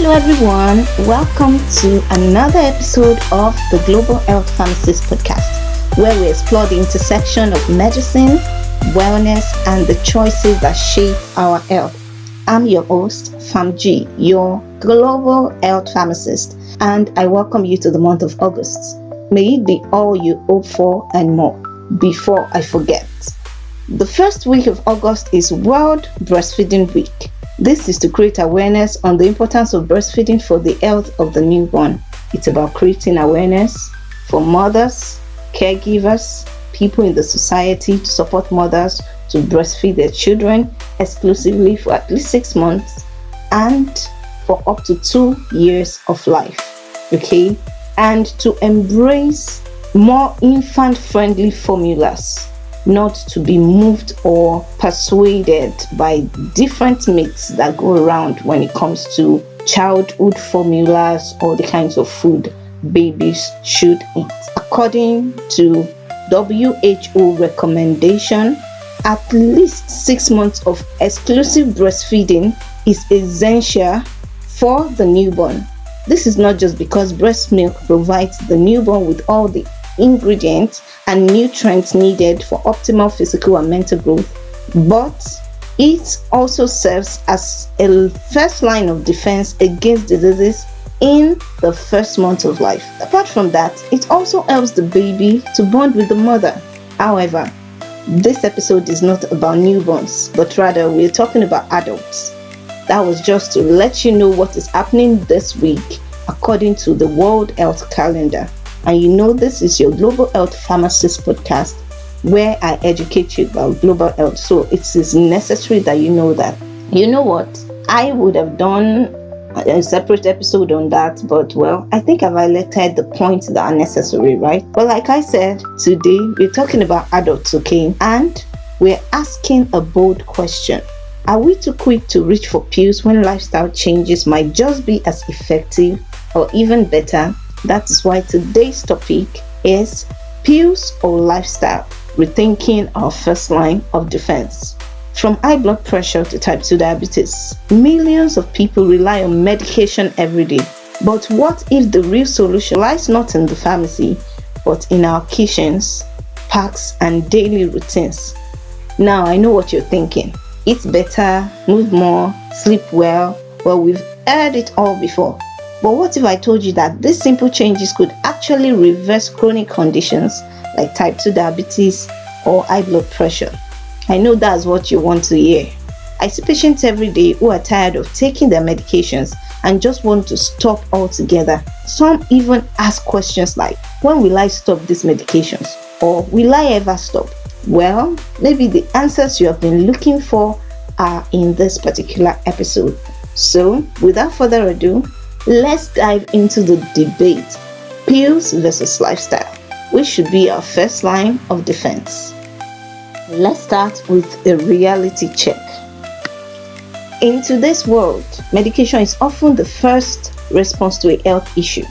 Hello everyone, welcome to another episode of the Global Health Pharmacist podcast, where we explore the intersection of medicine, wellness, and the choices that shape our health. I'm your host, Pharm, your Global Health Pharmacist, and I welcome you to the month of August. May it be all you hope for and more. Before I forget, the first week of August is World Breastfeeding Week. This is to create awareness on the importance of breastfeeding for the health of the newborn. It's about creating awareness for mothers, caregivers, people in the society to support mothers to breastfeed their children exclusively for at least 6 months and for up to 2 years of life. Okay? And to embrace more infant-friendly formulas, not to be moved or persuaded by different myths that go around when it comes to childhood formulas or the kinds of food babies should eat. According to WHO recommendation, at least 6 months of exclusive breastfeeding is essential for the newborn. This is not just because breast milk provides the newborn with all the ingredients and nutrients needed for optimal physical and mental growth, but it also serves as a first line of defense against diseases in the first month of life. Apart from that, it also helps the baby to bond with the mother. However, this episode is not about newborns, but rather we're talking about adults. That was just to let you know what is happening this week according to the World Health Calendar. And you know this is your Global Health Pharmacist podcast where I educate you about global health. So it is necessary that you know that. You know what? I would have done a separate episode on that, but well, I think I've highlighted the points that are necessary, right? But like I said, today we're talking about adults, okay? And we're asking a bold question. Are we too quick to reach for pills when lifestyle changes might just be as effective or even better? That's why today's topic is pills or lifestyle, rethinking our first line of defense. From high blood pressure to type 2 diabetes, millions of people rely on medication every day. But what if the real solution lies not in the pharmacy, but in our kitchens, packs, and daily routines? Now, I know what you're thinking. Eat better, move more, sleep well. Well, we've heard it all before. But what if I told you that these simple changes could actually reverse chronic conditions like type 2 diabetes or high blood pressure? I know that's what you want to hear. I see patients every day who are tired of taking their medications and just want to stop altogether. Some even ask questions like, when will I stop these medications? Or will I ever stop? Well, maybe the answers you have been looking for are in this particular episode. So, without further ado, let's dive into the debate, pills versus lifestyle, which should be our first line of defense. Let's start with a reality check. In today's world, medication is often the first response to a health issue.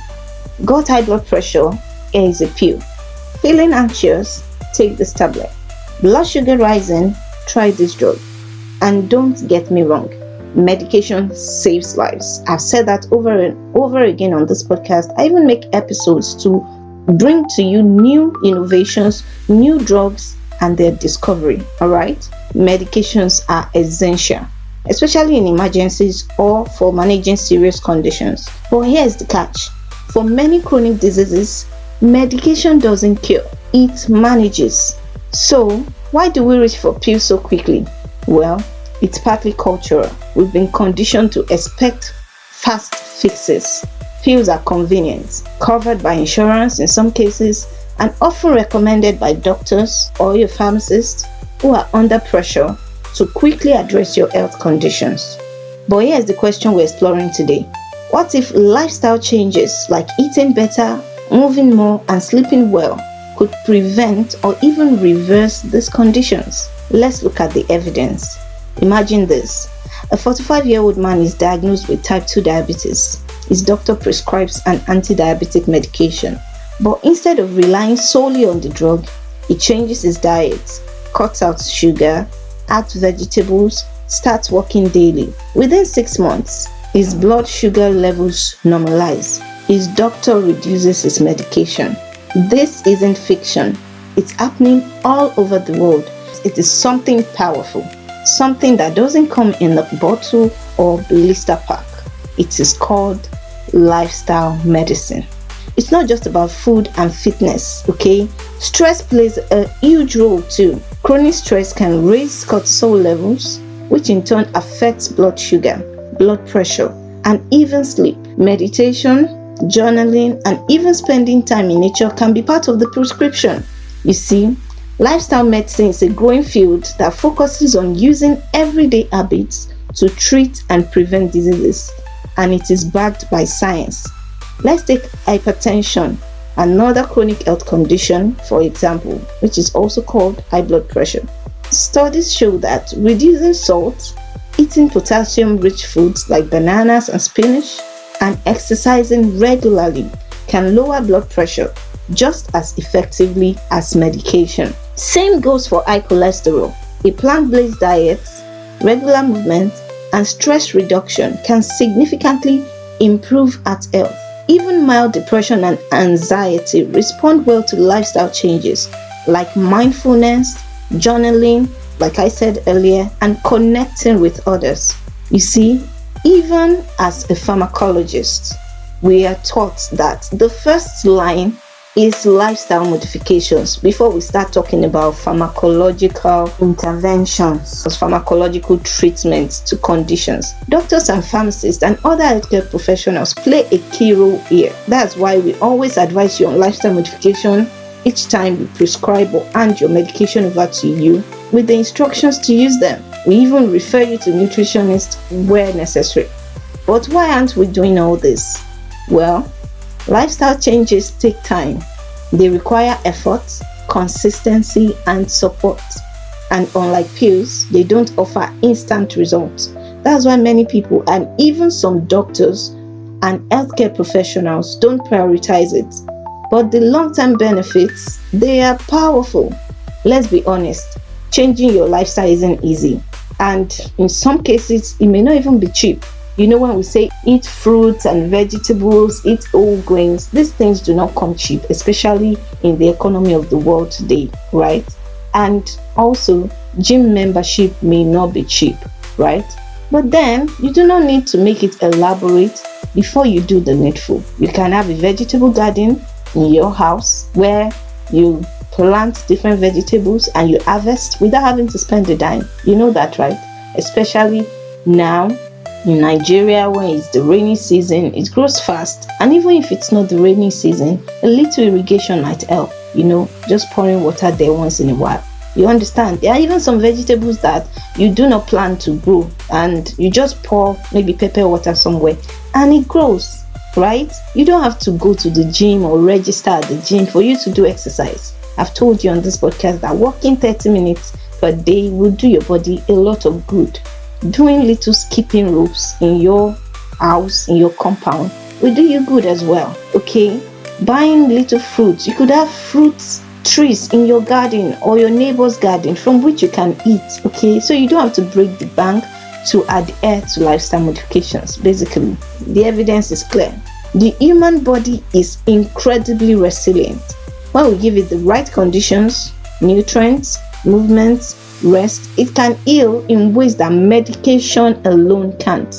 Got high blood pressure? Here is a pill. Feeling anxious? Take this tablet. Blood sugar rising? Try this drug. And don't get me wrong, medication saves lives. I've said that over and over again on this podcast. I even make episodes to bring to you new innovations, new drugs, and their discovery. Alright? Medications are essential, especially in emergencies or for managing serious conditions. But here's the catch. For many chronic diseases, medication doesn't cure, it manages. So, why do we reach for pills so quickly? Well, it's partly cultural. We've been conditioned to expect fast fixes. Pills are convenient, covered by insurance in some cases, and often recommended by doctors or your pharmacist who are under pressure to quickly address your health conditions. But here's the question we're exploring today. What if lifestyle changes like eating better, moving more, and sleeping well could prevent or even reverse these conditions? Let's look at the evidence. Imagine this. A 45-year-old man is diagnosed with type 2 diabetes. His doctor prescribes an anti-diabetic medication. But instead of relying solely on the drug, he changes his diet, cuts out sugar, adds vegetables, starts walking daily. Within 6 months, His blood sugar levels normalize. His doctor reduces his medication. This isn't fiction. It's happening all over the world. It is something powerful, something that doesn't come in a bottle or blister pack. It is called lifestyle medicine. It's not just about food and fitness, okay? Stress plays a huge role too. Chronic stress can raise cortisol levels, which in turn affects blood sugar, blood pressure, and even sleep. Meditation, journaling, and even spending time in nature can be part of the prescription. You see, lifestyle medicine is a growing field that focuses on using everyday habits to treat and prevent diseases, and it is backed by science. Let's take hypertension, another chronic health condition, for example, which is also called high blood pressure. Studies show that reducing salt, eating potassium-rich foods like bananas and spinach, and exercising regularly can lower blood pressure just as effectively as medication. Same goes for high cholesterol. A plant-based diet, regular movement, and stress reduction can significantly improve heart health. Even mild depression and anxiety respond well to lifestyle changes like mindfulness, journaling, like I said earlier, and connecting with others. You see, even as a pharmacologist, we are taught that the first line is lifestyle modifications before we start talking about pharmacological interventions or pharmacological treatments to conditions. Doctors and pharmacists and other healthcare professionals play a key role here. That's why we always advise you on lifestyle modification each time we prescribe or hand your medication over to you with the instructions to use them. We even refer you to nutritionists where necessary. But why aren't we doing all this? Well, lifestyle changes take time. They require effort, consistency, and support. And unlike pills, they don't offer instant results. That's why many people and even some doctors and healthcare professionals don't prioritize it. But the long-term benefits, they are powerful. Let's be honest, changing your lifestyle isn't easy. And in some cases, it may not even be cheap. You know, when we say eat fruits and vegetables, eat whole grains, these things do not come cheap, especially in the economy of the world today, right? And also, gym membership may not be cheap, right? But then, you do not need to make it elaborate before you do the needful. You can have a vegetable garden in your house where you plant different vegetables and you harvest without having to spend a dime. You know that, right? Especially now in Nigeria, when it's the rainy season, it grows fast. And even if it's not the rainy season, a little irrigation might help, you know, just pouring water there once in a while. You understand? There are even some vegetables that you do not plan to grow and you just pour maybe pepper water somewhere and it grows, right? You don't have to go to the gym or register at the gym for you to do exercise. I've told you on this podcast that walking 30 minutes per day will do your body a lot of good. Doing little skipping ropes in your house, in your compound, will do you good as well, okay? Buying little fruits. You could have fruits trees in your garden or your neighbor's garden from which you can eat, okay? So you don't have to break the bank to adhere to lifestyle modifications. Basically, the evidence is clear. The human body is incredibly resilient. When we give it the right conditions, nutrients, movements, rest, it can heal in ways that medication alone can't.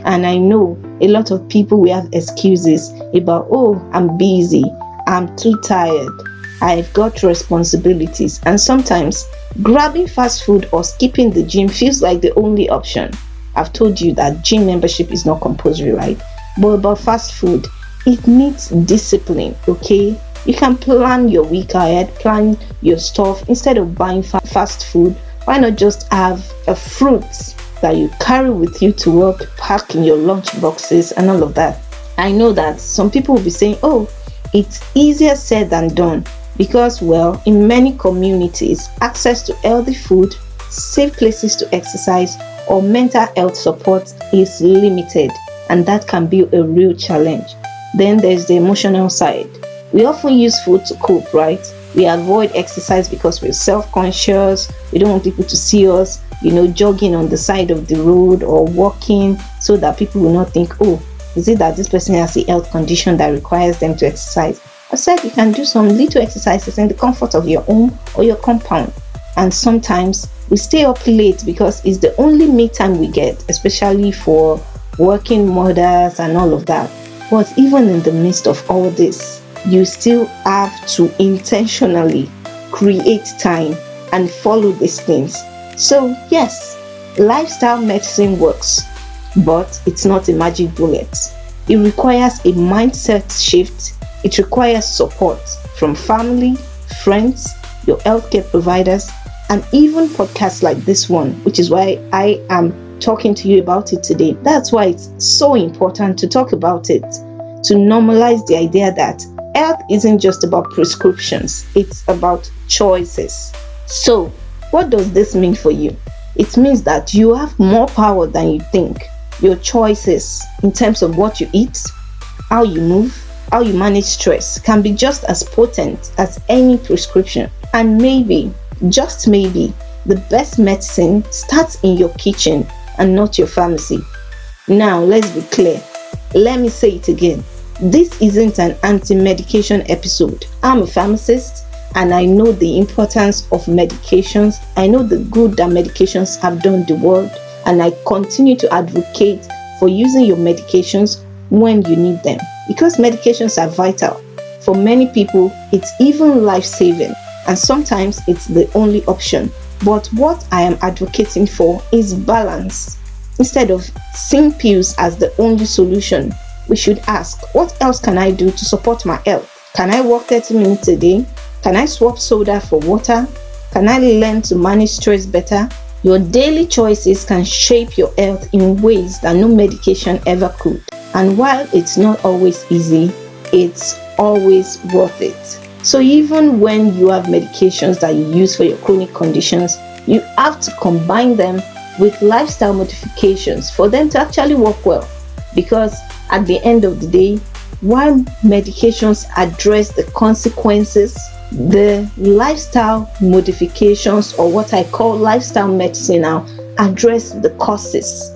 And I know a lot of people will have excuses about, oh, I'm busy, I'm too tired, I've got responsibilities. And sometimes grabbing fast food or skipping the gym feels like the only option. I've told you that gym membership is not compulsory, right? But about fast food, it needs discipline, okay? You can plan your week ahead, plan your stuff. Instead of buying fast food, why not just have a fruit that you carry with you to work, pack in your lunch boxes and all of that? I know that some people will be saying, oh, it's easier said than done because, well, in many communities, access to healthy food, safe places to exercise, or mental health support is limited, and that can be a real challenge. Then there's the emotional side. We often use food to cope, right? We avoid exercise because we're self-conscious, we don't want people to see us, jogging on the side of the road or walking, so that people will not think, oh, is it that this person has a health condition that requires them to exercise? I said you can do some little exercises in the comfort of your home or your compound. And sometimes we stay up late because it's the only me time we get, especially for working mothers and all of that. But even in the midst of all this, you still have to intentionally create time and follow these things. So yes, lifestyle medicine works, but it's not a magic bullet. It requires a mindset shift. It requires support from family, friends, your healthcare providers, and even podcasts like this one, which is why I am talking to you about it today. That's why it's so important to talk about it, to normalize the idea that health isn't just about prescriptions, it's about choices. So, what does this mean for you? It means that you have more power than you think. Your choices in terms of what you eat, how you move, how you manage stress can be just as potent as any prescription. And maybe, just maybe, the best medicine starts in your kitchen and not your pharmacy. Now, let's be clear. Let me say it again. This isn't an anti-medication episode. I'm a pharmacist and I know the importance of medications. I know the good that medications have done the world, and I continue to advocate for using your medications when you need them, because medications are vital. For many people, it's even life-saving, and sometimes it's the only option. But what I am advocating for is balance. Instead of seeing pills as the only solution, we should ask, what else can I do to support my health? Can I walk 30 minutes a day? Can I swap soda for water? Can I learn to manage stress better? Your daily choices can shape your health in ways that no medication ever could. And while it's not always easy, it's always worth it. So even when you have medications that you use for your chronic conditions, you have to combine them with lifestyle modifications for them to actually work well. Because at the end of the day, while medications address the consequences, the lifestyle modifications, or what I call lifestyle medicine now, address the causes.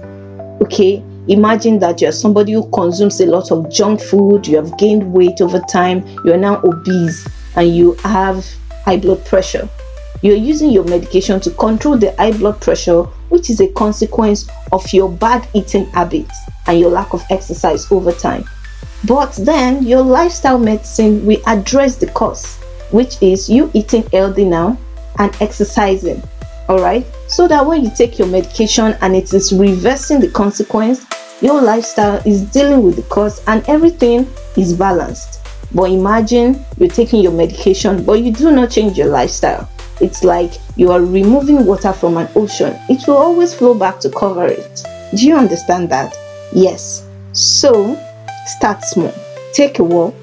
Okay, imagine that you're somebody who consumes a lot of junk food, you have gained weight over time, you're now obese, and you have high blood pressure. You're using your medication to control the high blood pressure, which is a consequence of your bad eating habits and your lack of exercise over time. But then your lifestyle medicine will address the cause, which is you eating healthy now and exercising. Alright, so that when you take your medication and it is reversing the consequence, your lifestyle is dealing with the cause and everything is balanced. But imagine you're taking your medication but you do not change your lifestyle. It's like you are removing water from an ocean. It will always flow back to cover it. Do you understand that? Yes. So start small. Take a walk,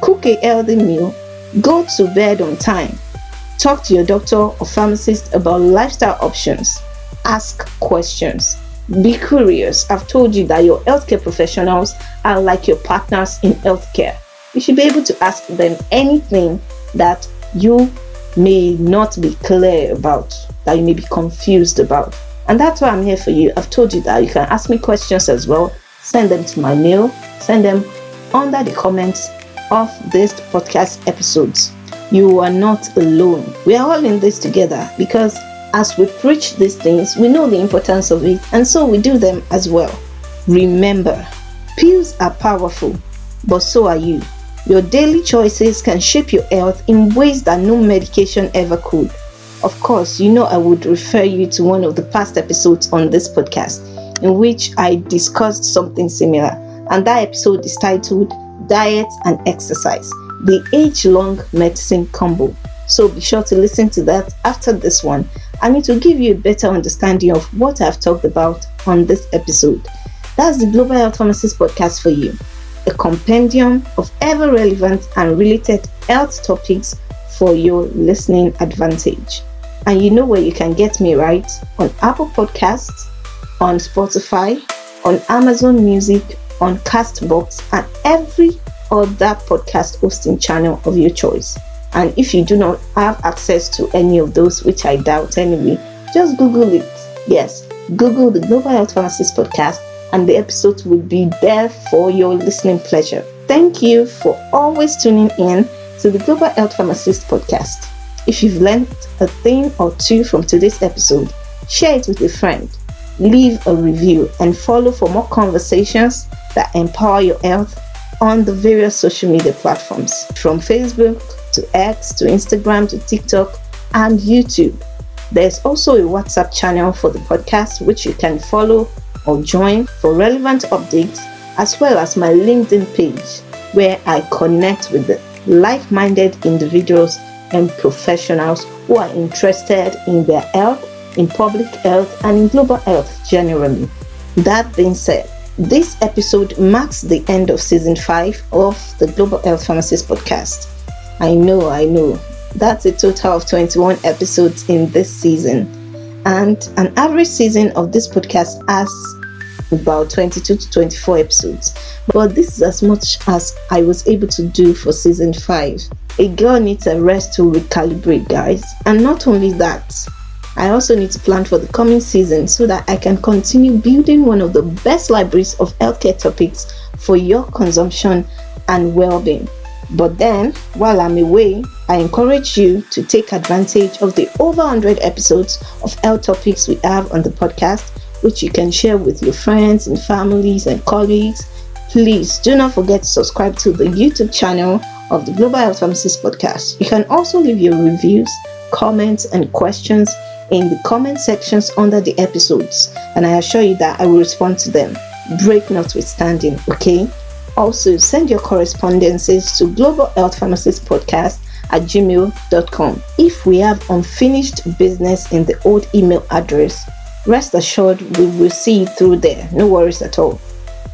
cook a healthy meal, go to bed on time. Talk to your doctor or pharmacist about lifestyle options. Ask questions. Be curious. I've told you that your healthcare professionals are like your partners in healthcare. You should be able to ask them anything that you may not be clear about, that you may be confused about. And that's why I'm here for you. I've told you that you can ask me questions as well. Send them to my mail. Send them under the comments of this podcast episodes. You are not alone. We are all in this together, because as we preach these things, we know the importance of it, and so we do them as well. Remember, pills are powerful, but so are you. Your daily choices can shape your health in ways that no medication ever could. Of course, I would refer you to one of the past episodes on this podcast in which I discussed something similar, and that episode is titled Diet and Exercise, the age-long medicine combo. So be sure to listen to that after this one, and it will give you a better understanding of what I've talked about on this episode. That's the Global Health Pharmacist podcast for you, a compendium of ever-relevant and related health topics for your listening advantage. And you know where you can get me, right? On Apple Podcasts, on Spotify, on Amazon Music, on Castbox, and every other podcast hosting channel of your choice. And if you do not have access to any of those, which I doubt anyway, just Google it. Yes, Google the Global Health Pharmacist podcast and the episodes will be there for your listening pleasure. Thank you for always tuning in to the Global Health Pharmacist podcast. If you've learned a thing or two from today's episode, share it with a friend, leave a review, and follow for more conversations that empower your health on the various social media platforms, from Facebook to X to Instagram to TikTok and YouTube. There's also a WhatsApp channel for the podcast which you can follow or join for relevant updates, as well as my LinkedIn page where I connect with the like-minded individuals and professionals who are interested in their health, in public health, and in global health generally. That being said, this episode marks the end of season 5 of the Global Health Pharmacist podcast. I know. That's a total of 21 episodes in this season. And an average season of this podcast has about 22 to 24 episodes. But this is as much as I was able to do for season 5. A girl needs a rest to recalibrate, guys. And not only that, I also need to plan for the coming season so that I can continue building one of the best libraries of healthcare topics for your consumption and well-being. But then, while I'm away, I encourage you to take advantage of the over 100 episodes of health topics we have on the podcast, which you can share with your friends and families and colleagues. Please do not forget to subscribe to the YouTube channel of the Global Health Pharmacist podcast. You can also leave your reviews, comments, and questions in the comment sections under the episodes, and I assure you that I will respond to them, break notwithstanding, okay? Also, send your correspondences to globalhealthpharmacistpodcast@gmail.com. If we have unfinished business in the old email address, rest assured we will see it through there. No worries at all.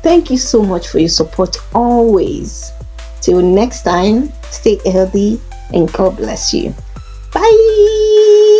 Thank you so much for your support always. Till next time, stay healthy and God bless you. Bye.